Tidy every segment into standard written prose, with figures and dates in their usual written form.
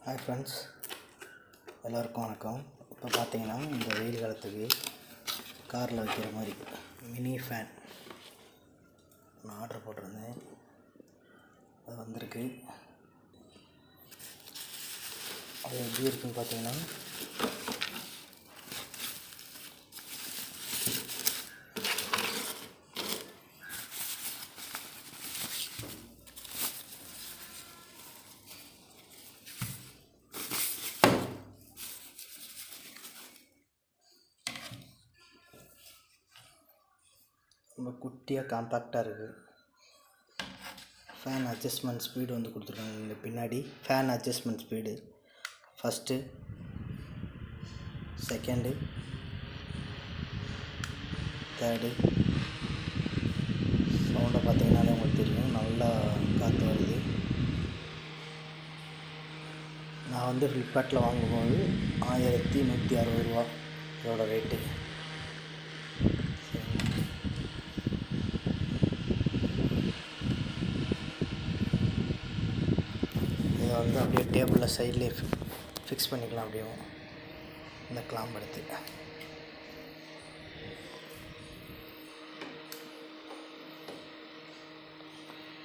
Hi friends, எல்லோருக்கும் வணக்கம். இப்போ பார்த்தீங்கன்னா இந்த வெயில் காலத்துக்கு காரில் வைக்கிற மாதிரி மினி ஃபேன் நான் ஆர்டர் போட்டிருந்தேன். அது வந்திருக்கு. அது எப்படி இருக்குன்னு பார்த்தீங்கன்னா ரொம்ப குட்டியாக காம்பேக்டாக இருக்குது. ஃபேன் அட்ஜஸ்ட்மெண்ட் ஸ்பீடு வந்து கொடுத்துருக்காங்க. இந்த பின்னாடி fan adjustment speed first, second, third. சவுண்டை பார்த்தீங்கன்னாலே உங்களுக்கு தெரியும், நல்லா காற்று வருது. நான் வந்து ஃப்ளிப்கார்ட்டில் வாங்கும்போது 1160 ரூபா இதோட ரேட்டு. இதை வந்து அப்படியே டேபிளில் சைட்லேயே ஃபிக்ஸ் பண்ணிக்கலாம். அப்படியே இந்த கிளாம்ப் எடுத்து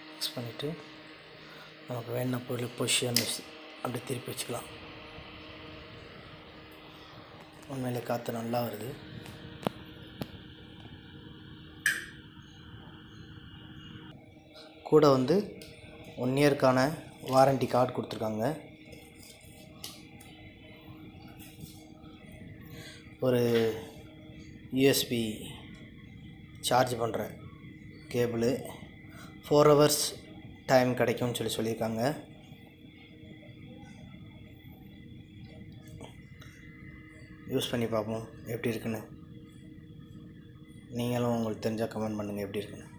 ஃபிக்ஸ் பண்ணிவிட்டு நமக்கு வேணுன பொருள் பொசிஷன் அப்படி திருப்பி வச்சுக்கலாம். உண்மையிலே காற்று நல்லா வருது. கூட வந்து 1 இயர்க்கான வாரண்டி கார்டு கொடுத்துருக்காங்க. ஒரு யூஎஸ்பி சார்ஜ் பண்ணுற கேபிள், 4 ஹவர்ஸ் டைம் கிடைக்கும்னு சொல்லியிருக்காங்க. யூஸ் பண்ணி பார்ப்போம் எப்படி இருக்குன்னு. நீங்களும் உங்களுக்கு தெரிஞ்சால் கமெண்ட் பண்ணுங்கள் எப்படி இருக்குன்னு.